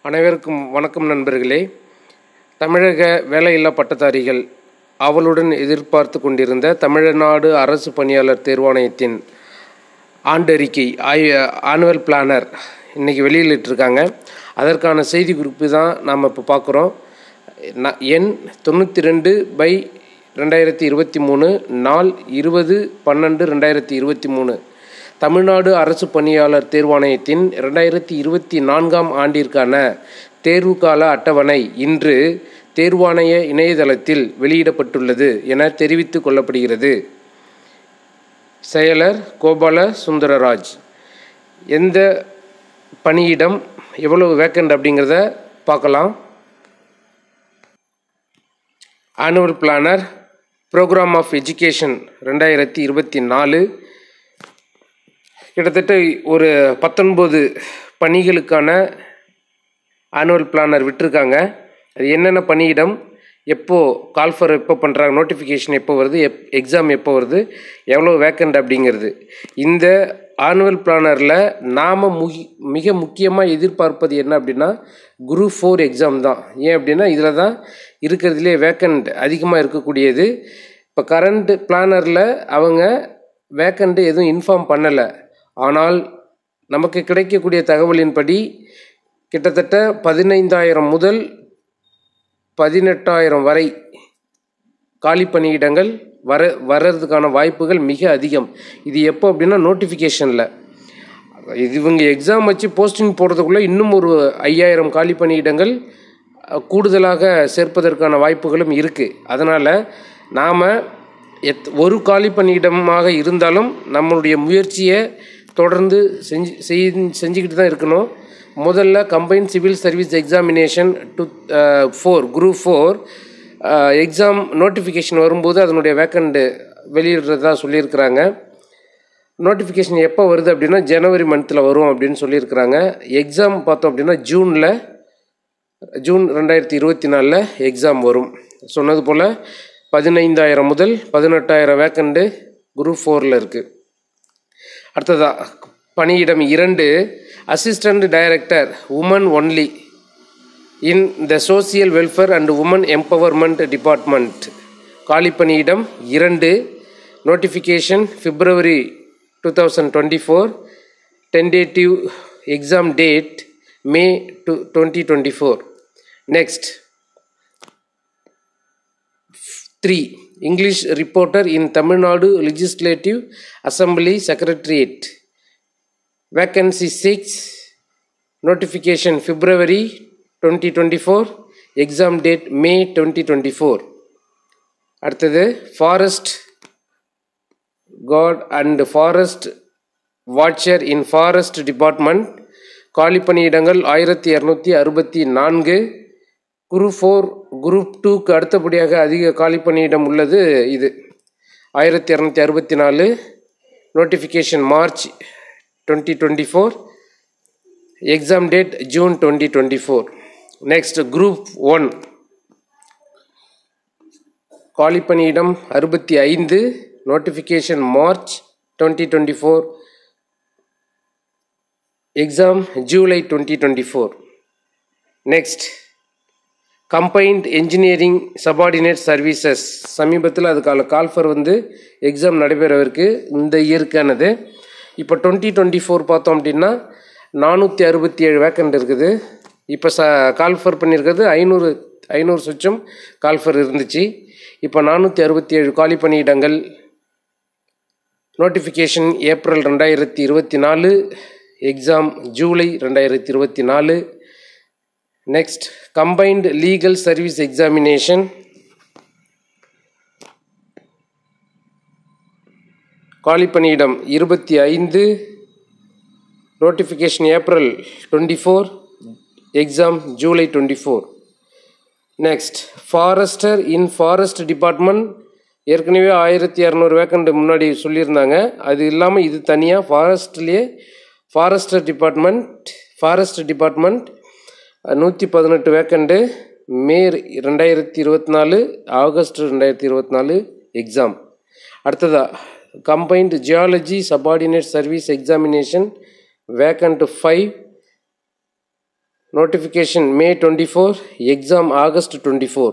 அனைவருக்கும் வணக்கம் நண்பர்களே. தமிழக வேலையில்லா பட்டதாரிகள் அவளுடன் எதிர்பார்த்து கொண்டிருந்த தமிழ்நாடு அரசு பணியாளர் தேர்வாணையத்தின் ஆண்டறிக்கை ஆனுவல் பிளானர் இன்றைக்கி வெளியிட்டிருக்காங்க. அதற்கான செய்தி குறிப்பு தான் நாம் இப்போ பார்க்குறோம். எண் 92/2023 நாள் 20/12/2023 தமிழ்நாடு அரசு பணியாளர் தேர்வாணையத்தின் 2024ஆம் ஆண்டிற்கான தேர்வுகால அட்டவணை இன்று தேர்வாணைய இணையதளத்தில் வெளியிடப்பட்டுள்ளது என தெரிவித்துக் கொள்ளப்படுகிறது. செயலர் கோபால சுந்தரராஜ். எந்த பணியிடம் எவ்வளவு வேக்கண்ட் அப்படிங்கிறத பார்க்கலாம். Annual planner programme of education 2024 கிட்டத்தட்ட ஒரு 19 பணிகளுக்கான ஆனுவல் பிளானர் விட்டுருக்காங்க. அது என்னென்ன பணியிடம், கால்ஃபர் எப்போ பண்ணுறாங்க, நோட்டிஃபிகேஷன் எப்போ வருது, எக்ஸாம் எப்போ வருது, எவ்வளோ வேக்கண்ட் அப்படிங்கிறது. இந்த ஆனுவல் பிளானரில் நாம் மிக முக்கியமாக எதிர்பார்ப்பது என்ன அப்படின்னா குரூப் 4 எக்ஸாம் தான். ஏன் அப்படின்னா இதில் தான் இருக்கிறதுலே வேக்கண்ட் அதிகமாக இருக்கக்கூடியது. இப்போ கரண்ட் பிளானரில் அவங்க வேக்கண்ட்டு எதுவும் இன்ஃபார்ம் பண்ணலை. ஆனால் நமக்கு கிடைக்கக்கூடிய தகவலின்படி கிட்டத்தட்ட 15,000 முதல் 18,000 வரை காலி பணியிடங்கள் வர்றதுக்கான வாய்ப்புகள் மிக அதிகம். இது எப்போ அப்படின்னா நோட்டிஃபிகேஷனில் இவங்க எக்ஸாம் வச்சு போஸ்டிங் போடுறதுக்குள்ளே இன்னும் ஒரு 5,000 காலி பணியிடங்கள் கூடுதலாக சேர்ப்பதற்கான வாய்ப்புகளும் இருக்குது. அதனால் நாம் ஒரு காலி பணியிடமாக இருந்தாலும் நம்மளுடைய முயற்சியை தொடர்ந்து செஞ்சுக்கிட்டு தான் இருக்கணும். முதல்ல combine civil service examination group 4 exam notification வரும்போது அதனுடைய வேக்கண்ட் வெளியிடுறதா சொல்லியிருக்கிறாங்க. நோட்டிஃபிகேஷன் எப்போ வருது அப்படின்னா ஜனவரி மந்தில் வரும் அப்படின்னு சொல்லியிருக்கிறாங்க. எக்ஸாம் பார்த்தோம் அப்படின்னா ஜூன் 2024 எக்ஸாம் வரும். சொன்னது போல் 15,000 முதல் 18,000 வேக்கண்ட்டு குரூப் 4 இருக்குது. அடுத்ததாக பணியிடம் 2 assistant director woman only in the social welfare and woman empowerment department. காலி பணியிடம் 2. Notification February 2024. Tentative exam date May 2024. Next 3 English reporter in Tamil Nadu Legislative Assembly Secretariat. Vacancy 6. Notification February 2024. Exam date May 2024. அடுத்தது Forest Guard and Forest Watcher in Forest Department. காலி பணியிடங்கள் 1264. Group 4 group 2க்கு அடுத்தபடியாக அதிக காலி பணியிடம் உள்ளது இது 1264. Notification March 2024. Exam date June 2024. Next group 1 காலி பணியிடம் 65. Notification March 2024. Exam July 2024. Next combined engineering subordinate services. சமீபத்தில் அதுக்கான கால்ஃபர் எக்ஸாம் நடைபெறவிருக்கு இந்த இயருக்கானது. இப்போ 2024 பார்த்தோம் அப்படின்னா 467 வேக்கண்ட் இருக்குது. இப்போ கால்ஃபர் பண்ணியிருக்கிறது 500 சொச்சம் கால்ஃபர் இருந்துச்சு. இப்போ 467 காலி பணியிடங்கள். Notification April 2024. Exam July 2024. Next combined legal service examination. காலி பணியிடம் 25. Notification April 24. Exam July 24. Next forester in forest department. ஏற்கனவே 1200 வேக்கண்ட் முன்னாடி சொல்லியிருந்தாங்க. அது இல்லாமல் இது தனியாக forest department 118 vacant. May 2024 August 2024 exam. அடுத்ததாக combined geology subordinate service examination vacant 5. notification May 24, exam August 24.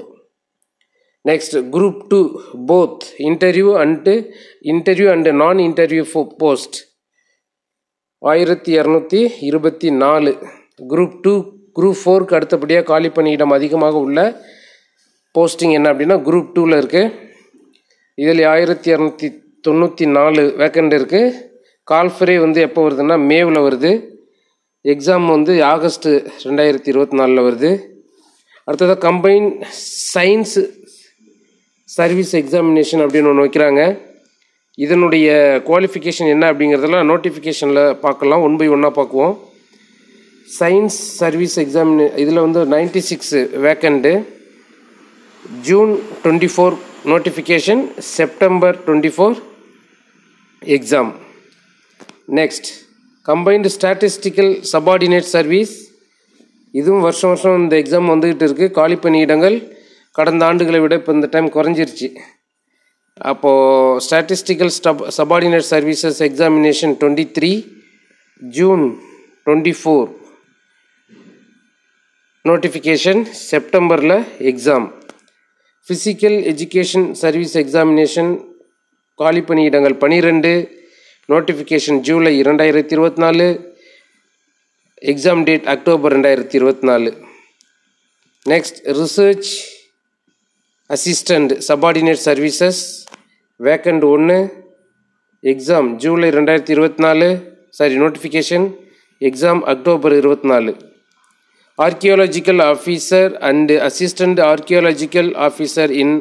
Next, group 2, both interview and non-interview post 1224. group 2 group 4க்கு அடுத்தபடியாக காலி பணியிடம் அதிகமாக உள்ள போஸ்டிங் என்ன அப்படின்னா group 2ல இருக்குது. இதில் 1294 வேக்கண்ட் இருக்குது. கால்ஃபரே வந்து எப்போ வருதுன்னா மேவில் வருது. எக்ஸாம் வந்து ஆகஸ்ட் 2024 வருது. அடுத்ததாக கம்பைன் சயின்ஸ் சர்வீஸ் எக்ஸாமினேஷன் அப்படின்னு ஒன்று வைக்கிறாங்க. இதனுடைய குவாலிஃபிகேஷன் என்ன அப்படிங்கிறதெல்லாம் நோட்டிஃபிகேஷனில் பார்க்கலாம். 1 by 1 பார்க்குவோம். சயின்ஸ் சர்வீஸ் இதில் வந்து 96 vacant. June 24 notification, September 24 exam. Next, combined statistical subordinate service. இதுவும் வருஷம் வருஷம் இந்த எக்ஸாம் வந்துக்கிட்டு இருக்குது. காலி பணியிடங்கள் கடந்த ஆண்டுகளை விட இப்போ இந்த டைம் குறைஞ்சிருச்சு. அப்போது statistical subordinate services examination 23 June 24 notification, செப்டம்பரில் exam. Physical education service examination காலி பணியிடங்கள் 12, notification July 2024, exam date October 2024. Next, research assistant subordinate services vacant 1, exam July 2024, notification, exam October 24. Archaeological officer and assistant archaeological officer in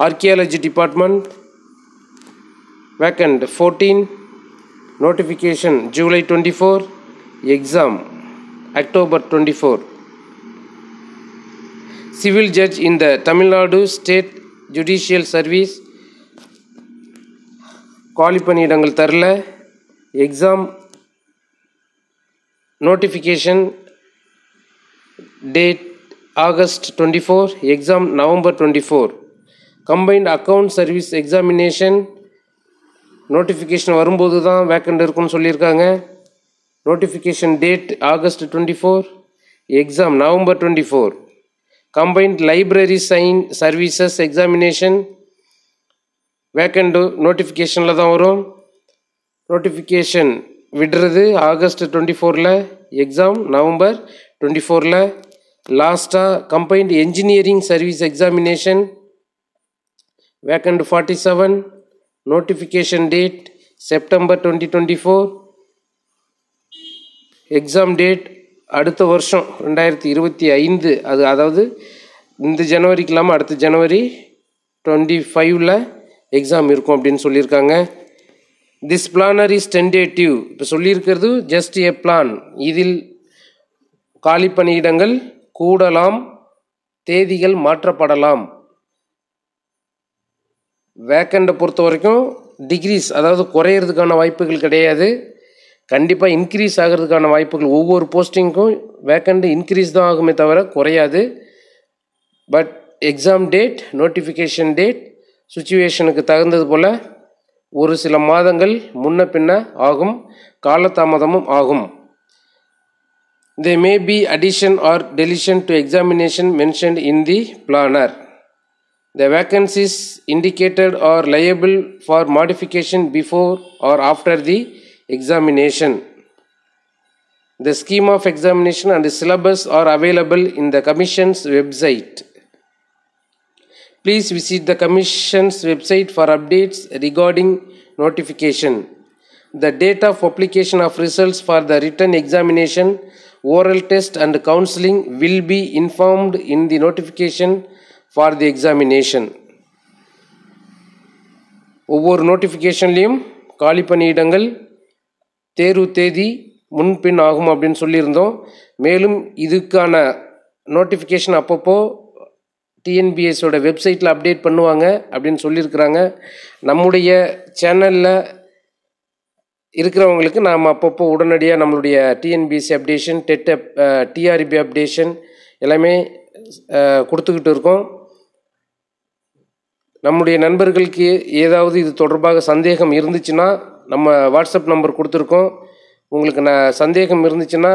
archaeology department vacant 14, notification July 24, exam October 24. Civil judge in the Tamil Nadu state judicial service காலி பணியிடங்கள் தரல. Exam notification date August 24, exam November 24. Combined account service examination notification வரும்போது தான் vacant இருக்குன்னு சொல்லியிருக்காங்க. Notification date August 24, exam November 24. Combined library services examination vacant நோட்டிஃபிகேஷனில் தான் வரும். நோட்டிஃபிகேஷன் விடுறது ஆகஸ்ட் 24, எக்ஸாம் நவம்பர் 24. லாஸ்ட்டாக combined engineering service examination vacant 47, notification date September 2024, exam date அடுத்த வருஷம் 2025. அதாவது இந்த ஜனவரிக்கு இல்லாமல் அடுத்த ஜனவரி 25 எக்ஸாம் இருக்கும் அப்படின்னு சொல்லியிருக்காங்க. This planar is tentative. இப்போ சொல்லியிருக்கிறது ஜஸ்ட் ஏ பிளான். இதில் காலி பணியிடங்கள் கூடலாம், தேதிகள் மாற்றப்படலாம். வேக்கண்டை பொறுத்த வரைக்கும் டிகிரிஸ் அதாவது குறையிறதுக்கான வாய்ப்புகள் கிடையாது. கண்டிப்பாக இன்க்ரீஸ் ஆகிறதுக்கான வாய்ப்புகள் ஒவ்வொரு போஸ்டிங்க்கும் வேக்கண்ட் இன்க்ரீஸ் தான் ஆகுமே தவிர குறையாது. But exam date, notification date சுச்சுவேஷனுக்கு தகுந்தது போல் ஒரு சில மாதங்கள் முன்ன பின்ன ஆகும், காலதாமதமும் ஆகும். There may be addition or deletion to examination mentioned in the planner. The vacancies indicated are liable for modification before or after the examination. The scheme of examination and the syllabus are available in the Commission's website. Please visit the Commission's website for updates regarding notification. The date of publication of results for the written examination, oral test and counseling will be informed in the notification for the examination. ஒவ்வொரு நோட்டிஃபிகேஷன்லேயும் காலி பணியிடங்கள் தேர்வு தேதி முன்பின் ஆகும் அப்படின்னு சொல்லியிருந்தோம். மேலும் இதுக்கான நோட்டிஃபிகேஷன் அப்பப்போ டிஎன்பிஎஸோட வெப்சைட்டில் அப்டேட் பண்ணுவாங்க அப்படின்னு சொல்லியிருக்கிறாங்க. நம்முடைய சேனலில் இருக்கிறவங்களுக்கு நாம் அப்பப்போ உடனடியாக நம்மளுடைய டிஎன்பிஎஸ்சி அப்டேஷன், டிஆர்பி அப்டேஷன் எல்லாமே கொடுத்துக்கிட்டு இருக்கோம். நம்முடைய நண்பர்களுக்கு ஏதாவது இது தொடர்பாக சந்தேகம் இருந்துச்சுன்னா நம்ம வாட்ஸ்அப் நம்பர் கொடுத்துருக்கோம். உங்களுக்கு சந்தேகம் இருந்துச்சுன்னா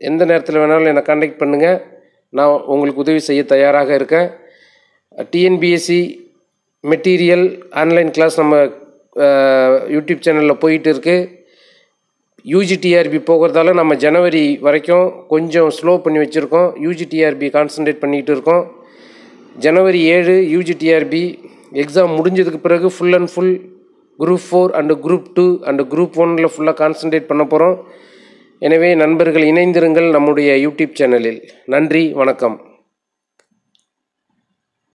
எந்த நேரத்தில் வேணாலும் என்னை கான்டாக்ட் பண்ணுங்கள். நான் உங்களுக்கு உதவி செய்ய தயாராக இருக்கேன். டிஎன்பிஎஸ்சி மெட்டீரியல் ஆன்லைன் கிளாஸ் நம்ம யூடியூப் சேனலில் போயிட்டு இருக்குது. யூஜிடிஆர்பி போகிறதால நம்ம ஜனவரி வரைக்கும் கொஞ்சம் ஸ்லோ பண்ணி வச்சுருக்கோம். யூஜிடிஆர்பி கான்சன்ட்ரேட் பண்ணிகிட்டு இருக்கோம். ஜனவரி 7 யூஜிடிஆர்பி எக்ஸாம் முடிஞ்சதுக்கு பிறகு full and full group 4 and group 2 and group 1 ஃபுல்லாக கான்சன்ட்ரேட் பண்ண போகிறோம். எனவே நண்பர்கள் இணைந்திருங்கள் நம்முடைய யூடியூப் சேனலில். நன்றி, வணக்கம்.